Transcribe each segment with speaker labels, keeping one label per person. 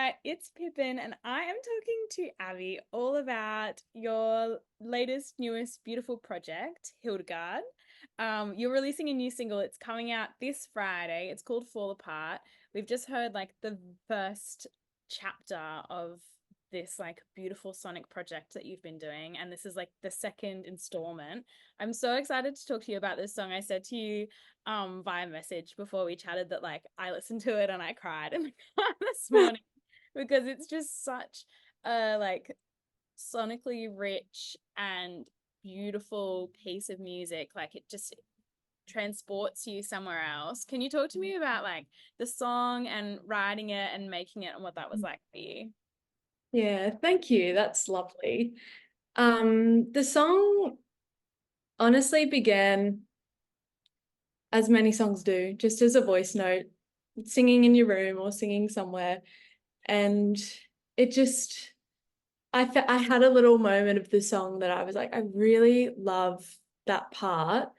Speaker 1: right, it's Pippin, and I am talking to Abby all about your latest, newest, beautiful project, Hildegarde. You're releasing a new single. It's coming out this Friday. It's called Fall Apart. We've just heard like the first chapter of this like beautiful sonic project that you've been doing, and this is like the second installment. I'm so excited to talk to you about this song. I said to you via message before we chatted that like I listened to it and I cried in the car this morning because it's just such a like sonically rich and beautiful piece of music. Like it just transports you somewhere else. Can you talk to me about like the song and writing it and making it and what that was like for you?
Speaker 2: Yeah, thank you. That's lovely. The song honestly began, as many songs do, just as a voice note, singing in your room or singing somewhere. And it just, I had a little moment of the song that I was like, I really love that part.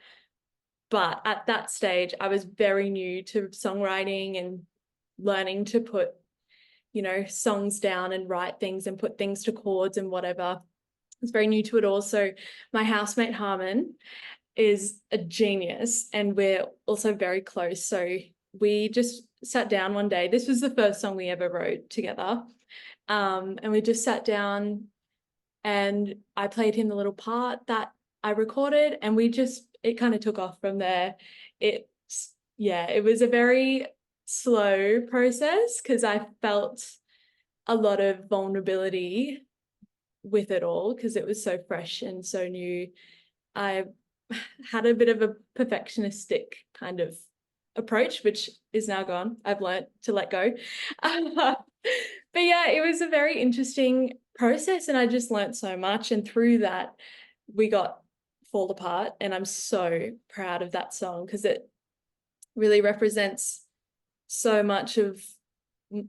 Speaker 2: But at that stage, I was very new to songwriting and learning to put, songs down and write things and put things to chords and whatever. It's very new to it all. So my housemate Harmon is a genius and we're also very close. So we just sat down one day. This was the first song we ever wrote together. And we just sat down and I played him the little part that I recorded and it kind of took off from there. It was a very slow process because I felt a lot of vulnerability with it all because it was so fresh and so new. I had a bit of a perfectionistic kind of approach, which is now gone. I've learned to let go. But yeah, it was a very interesting process and I just learned so much. And through that, we got Fall Apart. And I'm so proud of that song because it really represents so much of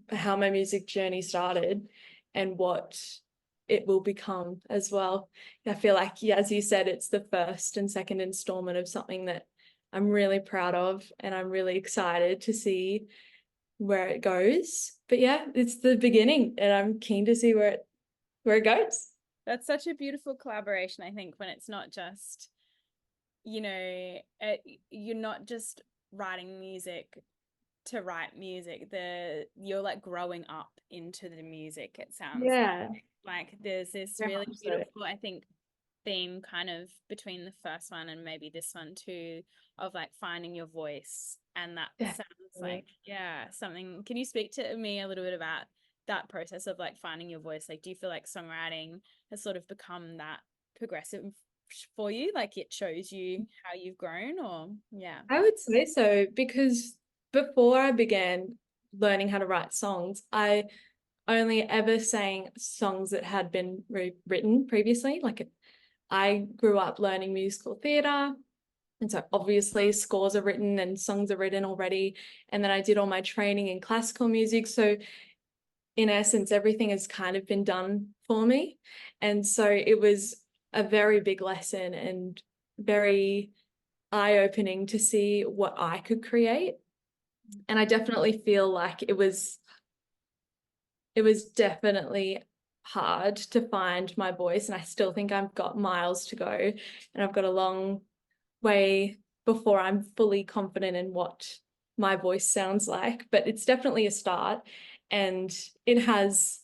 Speaker 2: how my music journey started and what it will become as well. I feel like, yeah, as you said, it's the first and second installment of something that I'm really proud of and I'm really excited to see where it goes. But yeah, it's the beginning and I'm keen to see where it goes.
Speaker 1: That's such a beautiful collaboration, I think, when it's not just, you're not just writing music to write music. You're like growing up into the music, it sounds
Speaker 2: Yeah,
Speaker 1: like there's this
Speaker 2: very
Speaker 1: really
Speaker 2: much so.
Speaker 1: beautiful, I think, theme kind of between the first one and maybe this one too, of like finding your voice. And that sounds
Speaker 2: Definitely.
Speaker 1: like, yeah, something. Can you speak to me a little bit about that process of like finding your voice? Like, do you feel like songwriting has sort of become that progressive for you? Like it shows you how you've grown, or yeah.
Speaker 2: I would say so because before I began learning how to write songs, I only ever sang songs that had been written previously. Like I grew up learning musical theatre. And so obviously scores are written and songs are written already. And then I did all my training in classical music. So in essence, everything has kind of been done for me. And so it was a very big lesson and very eye-opening to see what I could create. And I definitely feel like it was definitely hard to find my voice. And I still think I've got miles to go and I've got a long way before I'm fully confident in what my voice sounds like, but it's definitely a start and it has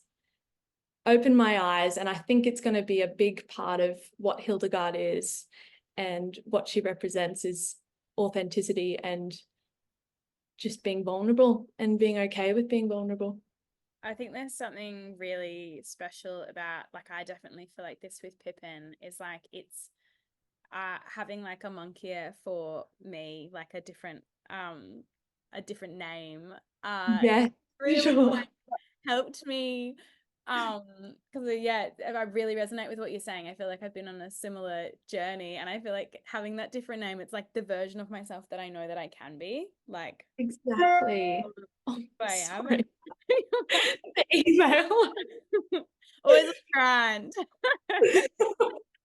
Speaker 2: opened my eyes and I think it's going to be a big part of what Hildegarde is and what she represents is authenticity and just being vulnerable and being okay with being vulnerable.
Speaker 1: I think there's something really special about, like, I definitely feel like this with Pippin is like it's having like a monkier for me, like a different name.
Speaker 2: Yeah,
Speaker 1: Really
Speaker 2: sure.
Speaker 1: helped me because yeah, I really resonate with what you're saying. I feel like I've been on a similar journey and I feel like having that different name, it's like the version of myself that I know that I can be, like
Speaker 2: Exactly. Oh,
Speaker 1: who I am.
Speaker 2: sorry. The email.
Speaker 1: Always a grind.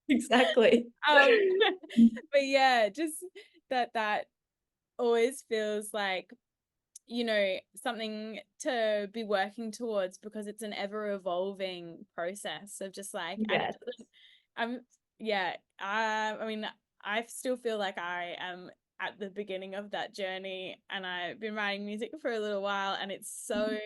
Speaker 2: Exactly.
Speaker 1: um but yeah, just that always feels like you know, something to be working towards, because it's an ever evolving process of just like, and it
Speaker 2: Yes.
Speaker 1: doesn't, I'm, yeah, I mean, I still feel like I am at the beginning of that journey, and I've been writing music for a little while, and it's so,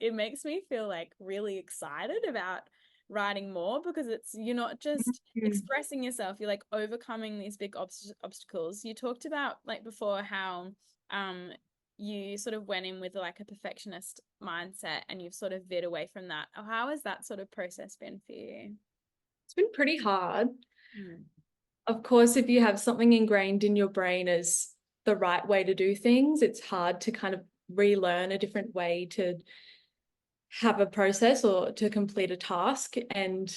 Speaker 1: it makes me feel like really excited about writing more, because it's, you're not just
Speaker 2: Mhm.
Speaker 1: expressing yourself, you're like overcoming these big obstacles. You talked about like before how um you sort of went in with like a perfectionist mindset, and you've sort of veered away from that. How has that sort of process been for you?
Speaker 2: It's been pretty hard.
Speaker 1: Mm.
Speaker 2: Of course, if you have something ingrained in your brain as the right way to do things, it's hard to kind of relearn a different way to have a process or to complete a task. And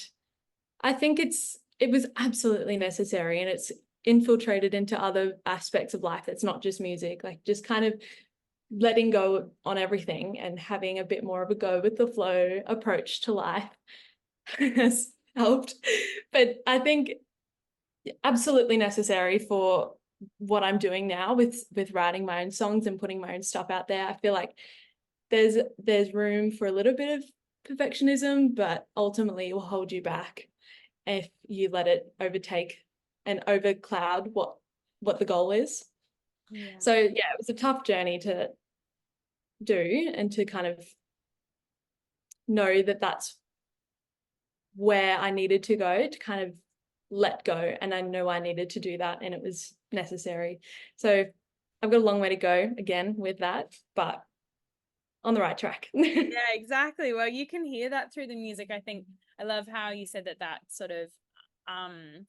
Speaker 2: I think it was absolutely necessary, and it's infiltrated into other aspects of life that's not just music, like just kind of letting go on everything and having a bit more of a go with the flow approach to life has helped. But I think absolutely necessary for what I'm doing now with writing my own songs and putting my own stuff out there. I feel like there's room for a little bit of perfectionism, but ultimately it will hold you back if you let it overtake and overcloud what the goal is.
Speaker 1: Yeah.
Speaker 2: So yeah, it was a tough journey to do, and to kind of know that that's where I needed to go to kind of let go. And I know I needed to do that, and it was necessary. So I've got a long way to go again with that, but on the right track.
Speaker 1: Yeah, exactly. Well, you can hear that through the music. I think I love how you said that that sort of um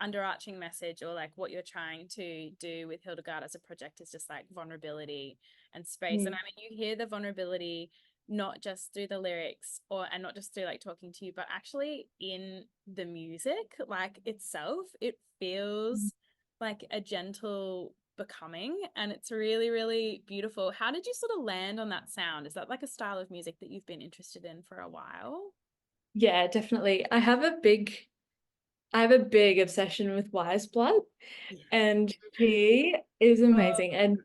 Speaker 1: underarching message, or like what you're trying to do with Hildegarde as a project, is just like vulnerability and space. And I mean, you hear the vulnerability not just through the lyrics, or and not just through like talking to you, but actually in the music like itself. It feels like a gentle becoming, and it's really, really beautiful. How did you sort of land on that sound? Is that like a style of music that you've been interested in for a while?
Speaker 2: Yeah, definitely. I have a big obsession with Wise Blood,
Speaker 1: Yeah.
Speaker 2: and he is
Speaker 1: Oh,
Speaker 2: amazing. And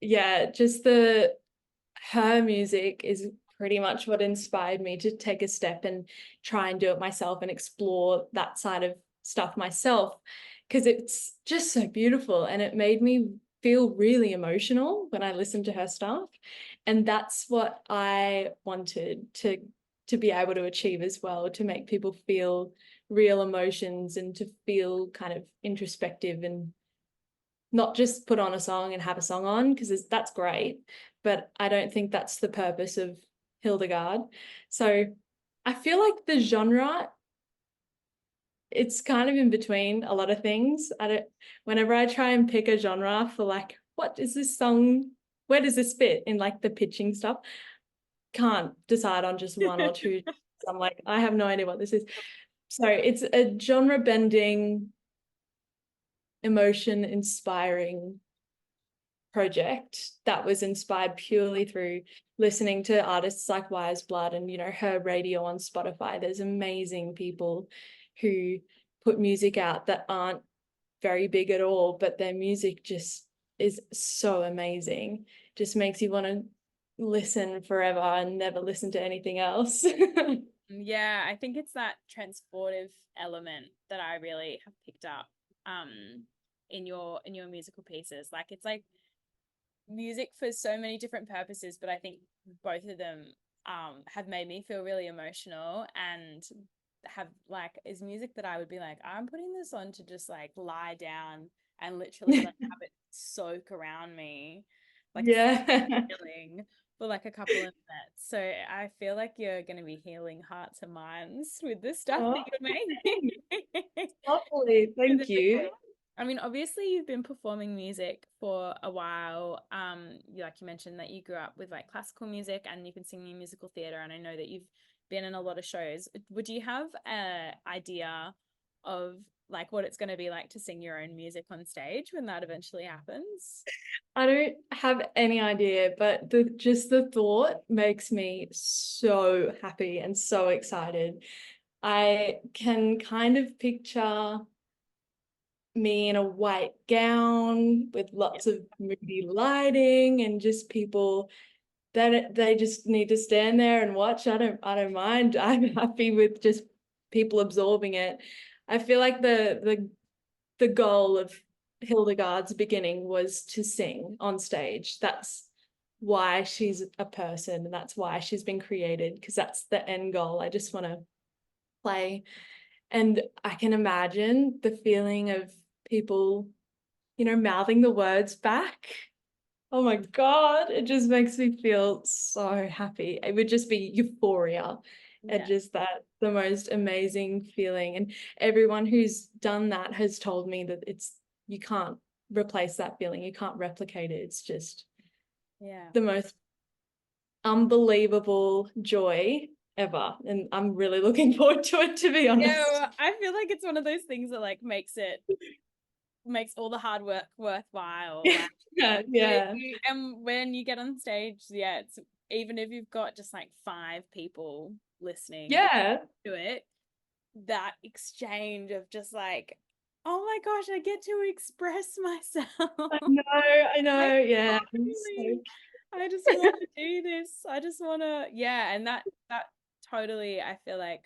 Speaker 2: yeah, just the her music is pretty much what inspired me to take a step and try and do it myself and explore that side of stuff myself, because it's just so beautiful, and it made me feel really emotional when I listened to her stuff. And that's what I wanted to be able to achieve as well, to make people feel real emotions and to feel kind of introspective, and not just put on a song and have a song on, because that's great, but I don't think that's the purpose of Hildegarde. So I feel like the genre, it's kind of in between a lot of things. I don't, whenever I try and pick a genre for like, what is this song? Where does this fit in like the pitching stuff? Can't decide on just one or two. I'm like, I have no idea what this is. So it's a genre bending, emotion inspiring project that was inspired purely through listening to artists like Wise Blood and, her radio on Spotify. There's amazing people who put music out that aren't very big at all, but their music just is so amazing. Just makes you want to listen forever and never listen to anything else.
Speaker 1: yeah, I think it's that transportive element that I really have picked up in your musical pieces. Like it's like music for so many different purposes, but I think both of them have made me feel really emotional, and have like is music that I would be like, I'm putting this on to just like lie down and literally like have it soak around me like a
Speaker 2: Yeah.
Speaker 1: feeling for like a couple of minutes. So I feel like you're going to be healing hearts and minds with the stuff
Speaker 2: Oh,
Speaker 1: that you're
Speaker 2: thanks.
Speaker 1: making.
Speaker 2: Lovely. Thank you.
Speaker 1: I mean, obviously you've been performing music for a while. Like you mentioned that you grew up with like classical music, and you've been singing in musical theater, and I know that you've been in a lot of shows. Would you have an idea of like what it's going to be like to sing your own music on stage when that eventually happens?
Speaker 2: I don't have any idea, but just the thought makes me so happy and so excited. I can kind of picture me in a white gown with lots of moody lighting and just people that they just need to stand there and watch. I don't mind. I'm happy with just people absorbing it. I feel like the goal of Hildegarde's beginning was to sing on stage. That's why she's a person, and that's why she's been created, because that's the end goal. I just want to play. And I can imagine the feeling of people, mouthing the words back. Oh my God, it just makes me feel so happy. It would just be euphoria and just the most amazing feeling. And everyone who's done that has told me that you can't replace that feeling. You can't replicate it. It's just the most unbelievable joy ever. And I'm really looking forward to it, to be honest.
Speaker 1: Yeah, I feel like it's one of those things that like makes all the hard work worthwhile. Like,
Speaker 2: yeah.
Speaker 1: And when you get on stage, it's even if you've got just like 5 people listening to it, that exchange of just like, oh my gosh, I get to express myself.
Speaker 2: I know, yeah.
Speaker 1: I just want to do this. I just want to, and that totally, I feel like,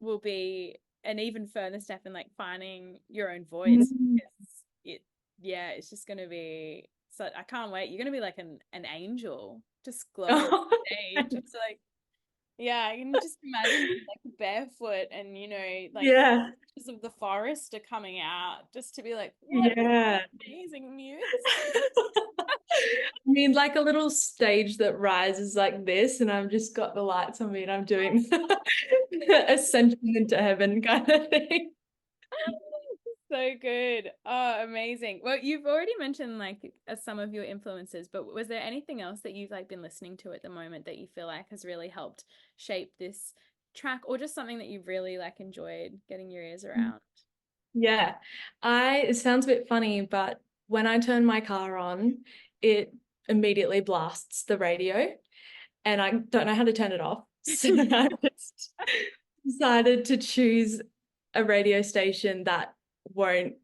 Speaker 1: will be an even further step in like finding your own voice. It's just gonna be so. I can't wait. You're gonna be like an angel, just glowing on stage. It's like, I can just imagine you, like barefoot and like pictures of the forest are coming out, just to be like, what amazing music.
Speaker 2: I mean, like a little stage that rises like this, and I've just got the lights on me, and I'm doing ascension into heaven kind of thing.
Speaker 1: So good. Oh, amazing. Well, you've already mentioned like some of your influences, but was there anything else that you've like been listening to at the moment that you feel like has really helped shape this track, or just something that you've really like enjoyed getting your ears around?
Speaker 2: Yeah. It sounds a bit funny, but when I turn my car on, it immediately blasts the radio, and I don't know how to turn it off. So I just decided to choose a radio station that won't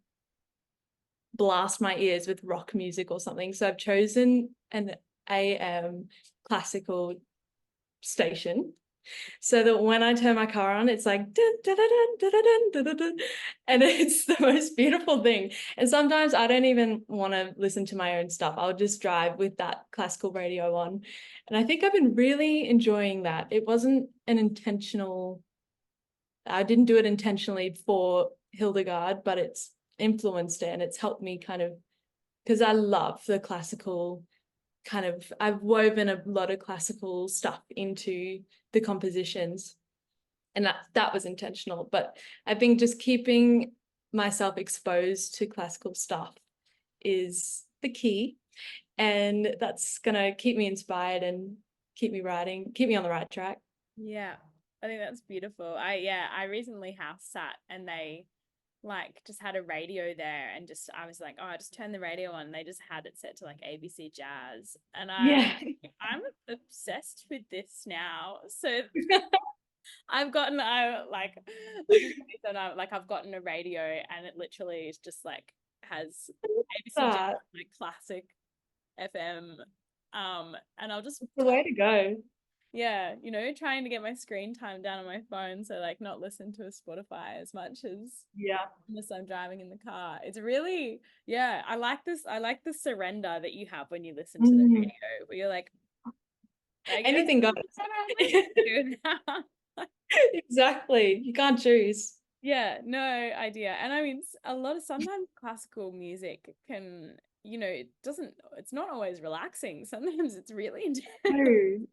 Speaker 2: blast my ears with rock music or something. So I've chosen an AM classical station, so that when I turn my car on, it's like dun, dun, dun, dun, dun, dun, dun, dun, and it's the most beautiful thing. And sometimes I don't even want to listen to my own stuff. I'll just drive with that classical radio on. And I think I've been really enjoying that. It wasn't I didn't do it intentionally for Hildegarde, but it's influenced it, and it's helped me kind of, because I love the classical kind of, I've woven a lot of classical stuff into the compositions, and that was intentional. But I think just keeping myself exposed to classical stuff is the key, and that's gonna keep me inspired and keep me writing, keep me on the right track.
Speaker 1: Yeah, I think that's beautiful. I recently house sat, and they like just had a radio there, and just I was like, oh, I just turned the radio on, and they just had it set to like ABC Jazz, and I'm obsessed with this now. So I've gotten I've gotten a radio, and it literally is just like has ABC Jazz, like classic FM, and I'll just
Speaker 2: the way to go.
Speaker 1: Yeah, trying to get my screen time down on my phone, so like not listen to a Spotify as much as unless I'm driving in the car. It's really, I like this. I like the surrender that you have when you listen to the radio, where you're like,
Speaker 2: anything goes. Exactly. You can't choose.
Speaker 1: Yeah, no idea. And I mean, sometimes classical music can, it's not always relaxing. Sometimes it's really intense.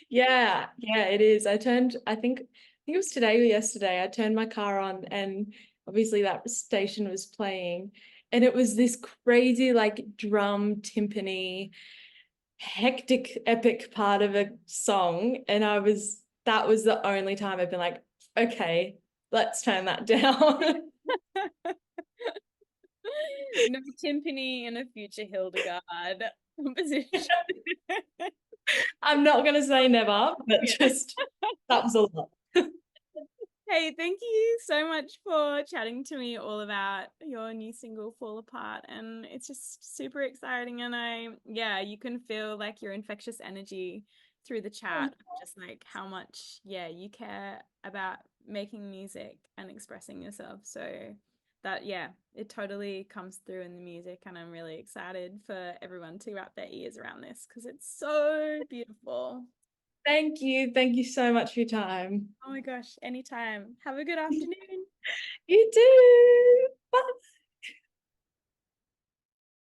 Speaker 2: Yeah, it is. I think it was today or yesterday, I turned my car on, and obviously that station was playing, and it was this crazy like drum timpani hectic epic part of a song, and that was the only time I've been like, okay, let's turn that down.
Speaker 1: No timpani in a future Hildegarde composition.
Speaker 2: I'm not gonna say never, but just that was a lot.
Speaker 1: Hey, thank you so much for chatting to me all about your new single Fall Apart. And it's just super exciting. And yeah, you can feel like your infectious energy through the chat, just like how much, yeah, you care about making music and expressing yourself. So that, yeah, it totally comes through in the music. And I'm really excited for everyone to wrap their ears around this because it's so beautiful.
Speaker 2: Thank you. Thank you so much for your time.
Speaker 1: Oh my gosh, anytime. Have a good afternoon.
Speaker 2: You too. Bye.